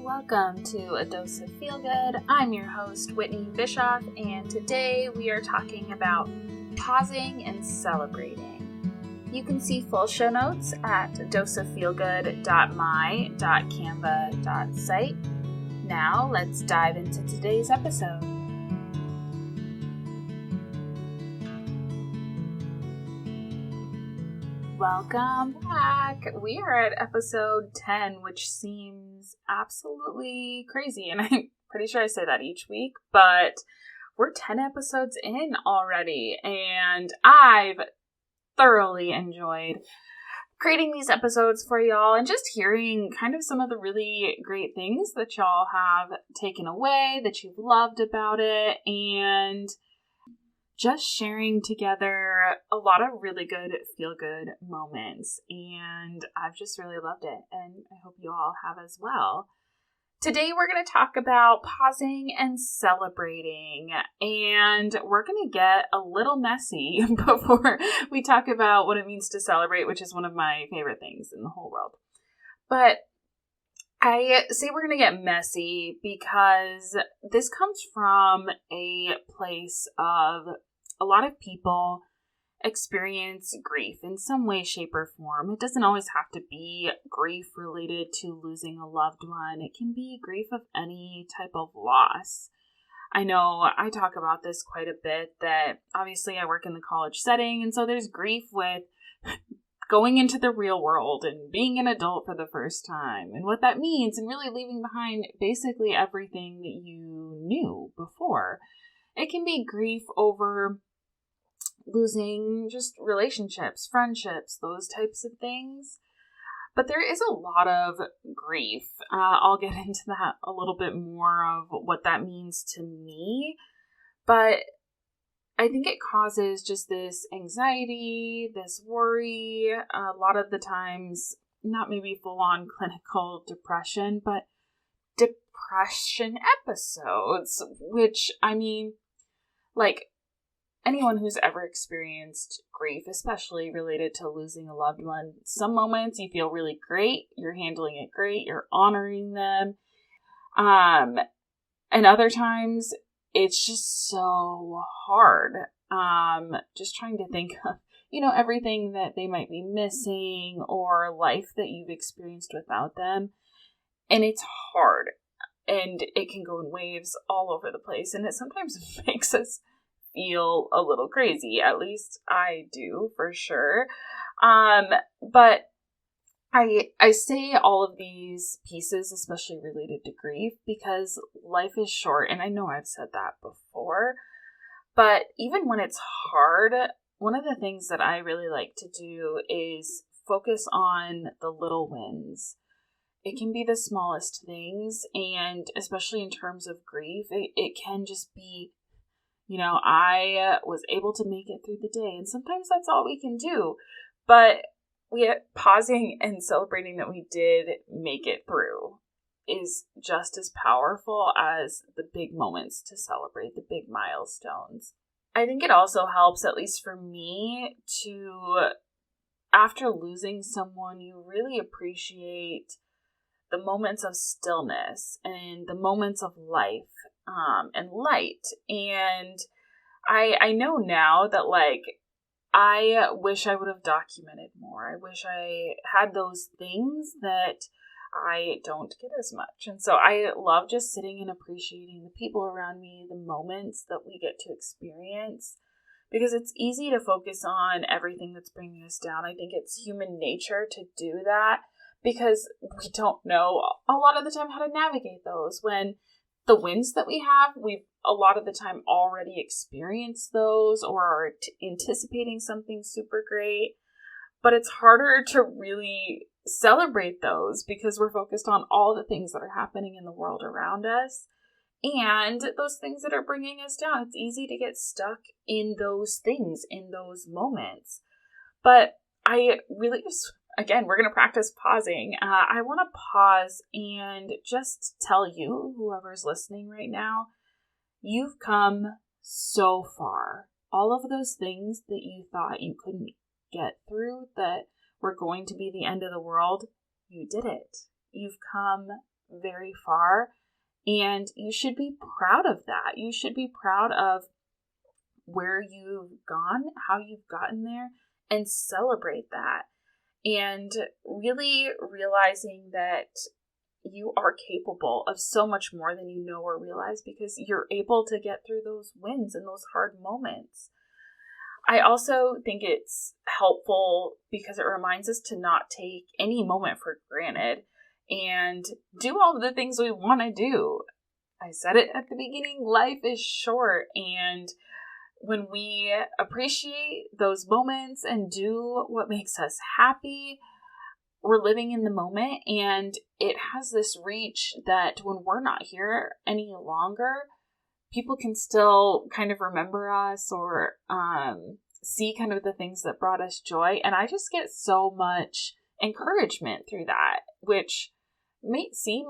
Welcome to A Dose of Feel Good. I'm your host, Whitney Bischoff, and today we are talking about pausing and celebrating. You can see full show notes at doseoffeelgood.my.canva.site. Now let's dive into today's episode. Welcome back. We are at episode 10, which seems absolutely crazy, and I'm pretty sure I say that each week, but we're 10 episodes in already, and I've thoroughly enjoyed creating these episodes for y'all and just hearing kind of some of the really great things that y'all have taken away, that you've loved about it, and just sharing together a lot of really good feel-good moments, and I've just really loved it, and I hope you all have as well. Today we're going to talk about pausing and celebrating, and we're going to get a little messy before we talk about what it means to celebrate, which is one of my favorite things in the whole world. But I say we're going to get messy because this comes from a place of a lot of people experience grief in some way, shape, or form. It doesn't always have to be grief related to losing a loved one. It can be grief of any type of loss. I know I talk about this quite a bit, that obviously I work in the college setting, and so there's grief with going into the real world and being an adult for the first time and what that means, and really leaving behind basically everything that you knew before. It can be grief over losing just relationships, friendships, those types of things. But there is a lot of grief. I'll get into that a little bit more of what that means to me. But I think it causes just this anxiety, this worry, a lot of the times, not maybe full-on clinical depression, but depression episodes, which, I mean, like, anyone who's ever experienced grief, especially related to losing a loved one, some moments you feel really great, you're handling it great, you're honoring them, and other times it's just so hard. Just trying to think of, everything that they might be missing or life that you've experienced without them. And it's hard. And it can go in waves all over the place. And it sometimes makes us feel a little crazy. At least I do, for sure. But I say all of these pieces, especially related to grief, because life is short, and I know I've said that before, but even when it's hard, one of the things that I really like to do is focus on the little wins. It can be the smallest things, and especially in terms of grief, it can just be, I was able to make it through the day, and sometimes that's all we can do, but pausing and celebrating that we did make it through is just as powerful as the big moments to celebrate, the big milestones. I think it also helps, at least for me, to, after losing someone, you really appreciate the moments of stillness and the moments of life and light. And I know now that, I wish I would have documented more. I wish I had those things that I don't get as much. And so I love just sitting and appreciating the people around me, the moments that we get to experience, because it's easy to focus on everything that's bringing us down. I think it's human nature to do that because we don't know a lot of the time how to navigate those. When the wins that we have, we've a lot of the time already experienced those or are anticipating something super great. But it's harder to really celebrate those because we're focused on all the things that are happening in the world around us and those things that are bringing us down. It's easy to get stuck in those things, in those moments. But I really just, again, we're going to practice pausing. I want to pause and just tell you, whoever's listening right now, you've come so far. All of those things that you thought you couldn't get through, that were going to be the end of the world, you did it. You've come very far. And you should be proud of that. You should be proud of where you've gone, how you've gotten there, and celebrate that. And really realizing that you are capable of so much more than you know or realize, because you're able to get through those wins and those hard moments. I also think it's helpful because it reminds us to not take any moment for granted and do all of the things we want to do. I said it at the beginning, life is short, and when we appreciate those moments and do what makes us happy, we're living in the moment, and it has this reach that when we're not here any longer, people can still kind of remember us or see kind of the things that brought us joy. And I just get so much encouragement through that, which may seem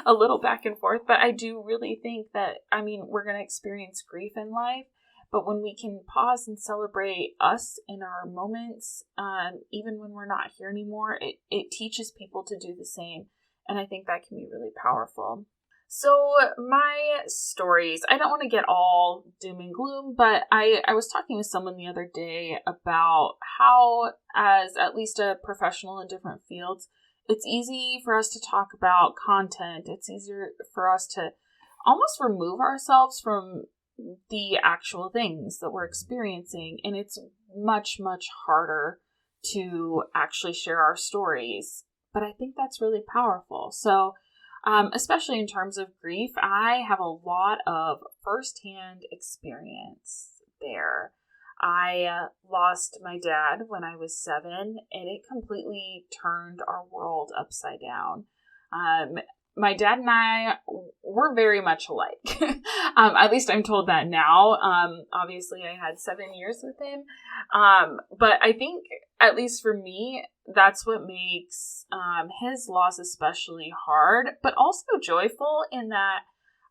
a little back and forth, but I do really think that, we're going to experience grief in life, but when we can pause and celebrate us in our moments, even when we're not here anymore, it teaches people to do the same. And I think that can be really powerful. So my stories, I don't want to get all doom and gloom, but I was talking with someone the other day about how, as at least a professional in different fields, it's easy for us to talk about content. It's easier for us to almost remove ourselves from the actual things that we're experiencing. And it's much, much harder to actually share our stories. But I think that's really powerful. So, especially in terms of grief, I have a lot of firsthand experience there. I lost my dad when I was 7, and it completely turned our world upside down. My dad and I were very much alike. At least I'm told that now. Obviously, I had 7 years with him. But I think, at least for me, that's what makes his loss especially hard, but also joyful in that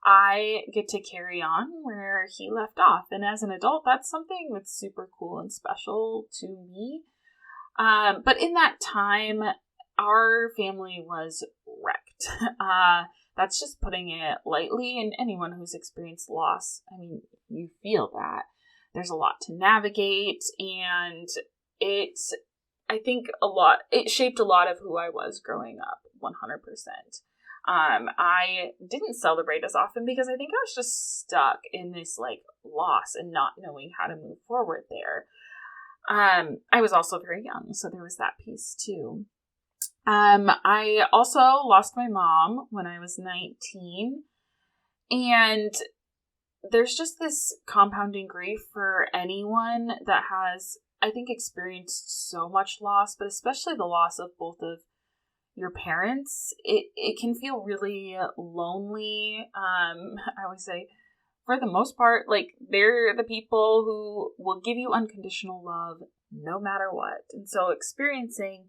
I get to carry on where he left off. And as an adult, that's something that's super cool and special to me. But in that time, our family was wrecked. That's just putting it lightly. And anyone who's experienced loss, you feel that. There's a lot to navigate, and it shaped a lot of who I was growing up, 100%. I didn't celebrate as often because I think I was just stuck in this loss and not knowing how to move forward there. I was also very young, so there was that piece too. I also lost my mom when I was 19, and there's just this compounding grief for anyone that has, I think, experienced so much loss, but especially the loss of both of your parents. It can feel really lonely. I always say, for the most part, they're the people who will give you unconditional love no matter what. And so experiencing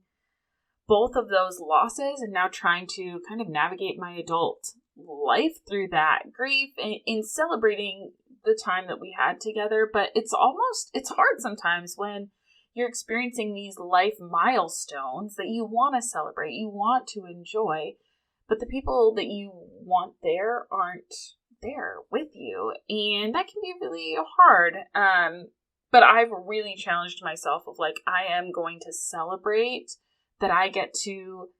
both of those losses and now trying to kind of navigate my adult life through that grief in celebrating the time that we had together. But it's hard sometimes when you're experiencing these life milestones that you want to celebrate, you want to enjoy, but the people that you want there aren't there with you. And that can be really hard. But I've really challenged myself of I am going to celebrate that I get to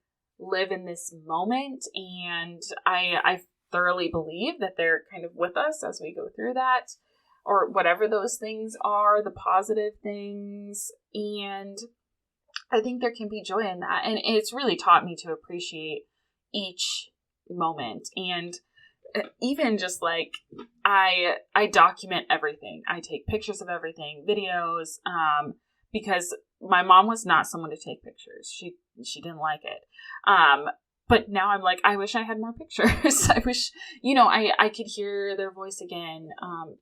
live in this moment. And I thoroughly believe that they're kind of with us as we go through that, or whatever those things are, the positive things. And I think there can be joy in that. And it's really taught me to appreciate each moment. And even just I document everything. I take pictures of everything, videos, because my mom was not someone to take pictures. She didn't like it. But now I'm I wish I had more pictures. I wish, I could hear their voice again.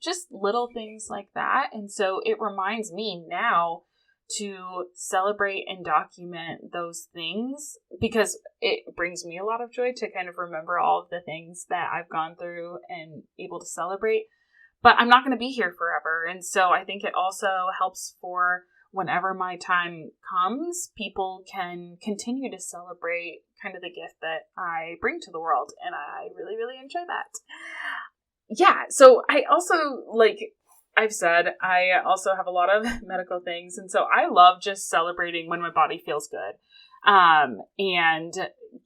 Just little things like that. And so it reminds me now to celebrate and document those things, because it brings me a lot of joy to kind of remember all of the things that I've gone through and able to celebrate. But I'm not going to be here forever. And so I think it also helps for whenever my time comes, people can continue to celebrate kind of the gift that I bring to the world. And I really, really enjoy that. Yeah. So I also, like I've said, I also have a lot of medical things. And so I love just celebrating when my body feels good. And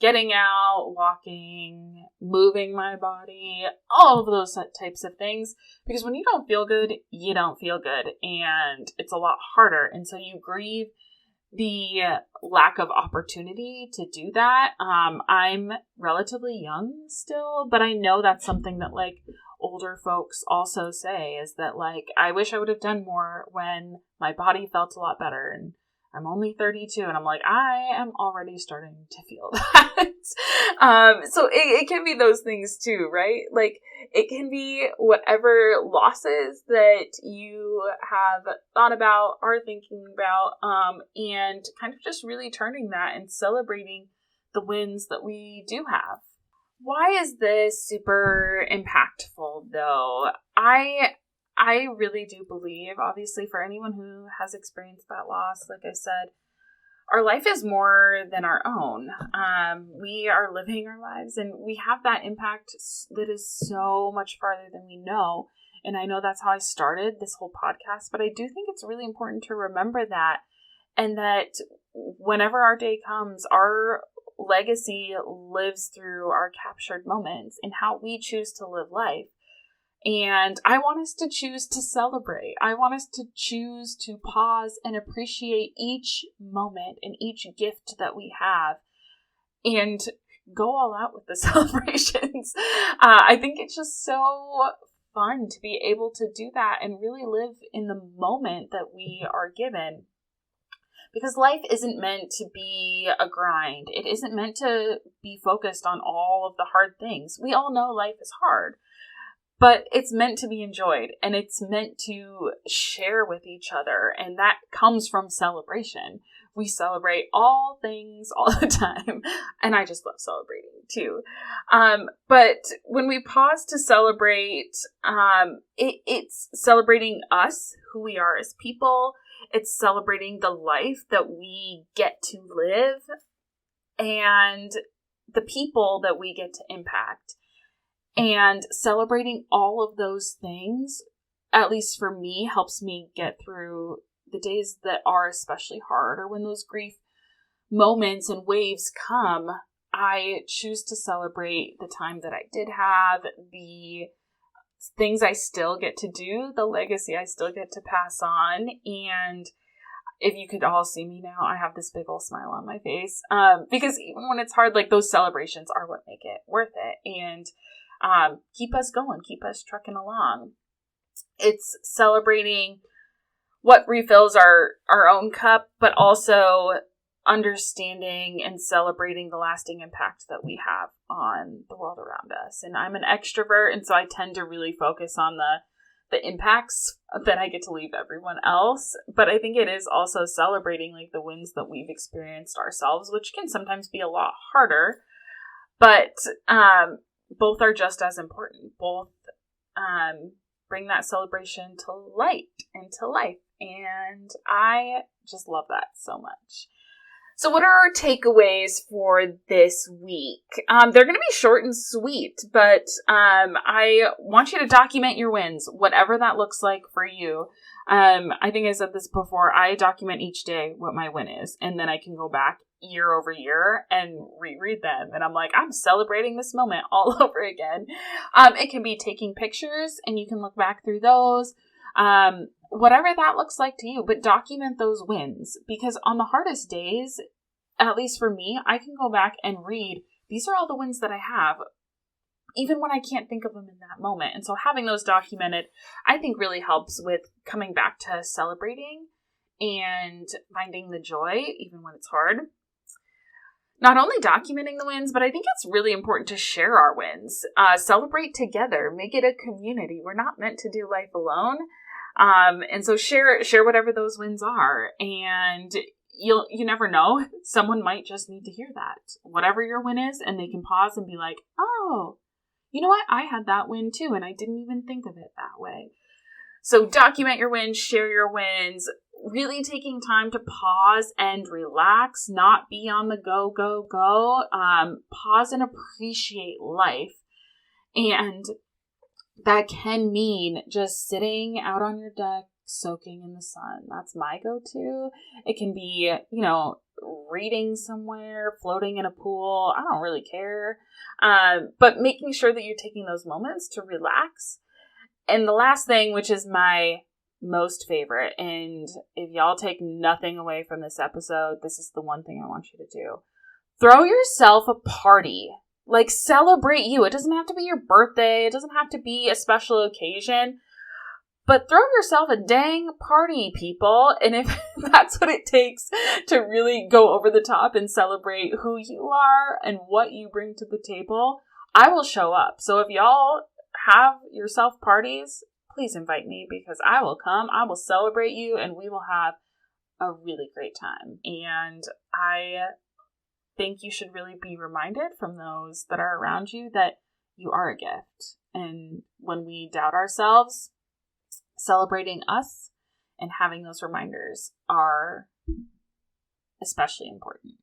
getting out, walking, moving my body, all of those types of things. Because when you don't feel good, you don't feel good. And it's a lot harder. And so you grieve the lack of opportunity to do that. I'm relatively young still, but I know that's something that like older folks also say, is that like, I wish I would have done more when my body felt a lot better. And I'm only 32 and I'm like, I am already starting to feel that. So it can be those things too, right? Like it can be whatever losses that you have thought about, are thinking about, and kind of just really turning that and celebrating the wins that we do have. Why is this super impactful though? I really do believe, obviously, for anyone who has experienced that loss, like I said, our life is more than our own. We are living our lives and we have that impact that is so much farther than we know. And I know that's how I started this whole podcast, but I do think it's really important to remember that, and that whenever our day comes, our legacy lives through our captured moments and how we choose to live life. And I want us to choose to celebrate. I want us to choose to pause and appreciate each moment and each gift that we have and go all out with the celebrations. I think it's just so fun to be able to do that and really live in the moment that we are given. Because life isn't meant to be a grind. It isn't meant to be focused on all of the hard things. We all know life is hard. But it's meant to be enjoyed, and it's meant to share with each other, and that comes from celebration. We celebrate all things all the time, and I just love celebrating too. But when we pause to celebrate, it's celebrating us, who we are as people. It's celebrating the life that we get to live and the people that we get to impact. And celebrating all of those things, at least for me, helps me get through the days that are especially hard, or when those grief moments and waves come. I choose to celebrate the time that I did have, the things I still get to do, the legacy I still get to pass on. And if you could all see me now, I have this big old smile on my face, because even when it's hard, like those celebrations are what make it worth it. And keep us going, keep us trucking along. It's celebrating what refills our own cup, but also understanding and celebrating the lasting impact that we have on the world around us. And I'm an extrovert, and so I tend to really focus on the impacts that I get to leave everyone else. But I think it is also celebrating like the wins that we've experienced ourselves, which can sometimes be a lot harder. But both are just as important. Both bring that celebration to light and to life. And I just love that so much. So what are our takeaways for this week? They're going to be short and sweet, but I want you to document your wins, whatever that looks like for you. I think I said this before. I document each day what my win is, and then I can go back year over year and reread them. And I'm like, I'm celebrating this moment all over again. It can be taking pictures, and you can look back through those. Whatever that looks like to you, but document those wins, because on the hardest days, at least for me, I can go back and read, these are all the wins that I have, even when I can't think of them in that moment. And so having those documented, I think really helps with coming back to celebrating and finding the joy, even when it's hard. Not only documenting the wins, but I think it's really important to share our wins. Celebrate together, make it a community. We're not meant to do life alone. And so share whatever those wins are, and you never know. Someone might just need to hear that, whatever your win is, and they can pause and be like, oh, you know what? I had that win too, and I didn't even think of it that way. So document your wins, share your wins. really taking time to pause and relax, not be on the go, go, go. Pause and appreciate life. And that can mean just sitting out on your deck, soaking in the sun. That's my go-to. It can be, reading somewhere, floating in a pool. I don't really care. But making sure that you're taking those moments to relax. And the last thing, which is my most favorite, and if y'all take nothing away from this episode, this is the one thing I want you to do. Throw yourself a party. Like, celebrate you. It doesn't have to be your birthday. It doesn't have to be a special occasion. But throw yourself a dang party, people. And if that's what it takes to really go over the top and celebrate who you are and what you bring to the table, I will show up. So if y'all have yourself parties, please invite me, because I will come. I will celebrate you, and we will have a really great time. And I think you should really be reminded from those that are around you that you are a gift. And when we doubt ourselves, celebrating us and having those reminders are especially important.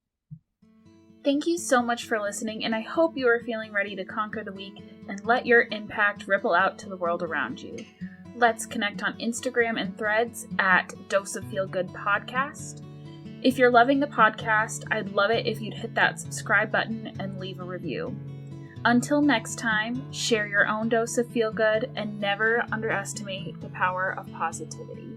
Thank you so much for listening, and I hope you are feeling ready to conquer the week and let your impact ripple out to the world around you. Let's connect on Instagram and Threads at Dose of Feel Good Podcast. If you're loving the podcast, I'd love it if you'd hit that subscribe button and leave a review. Until next time, share your own dose of feel good and never underestimate the power of positivity.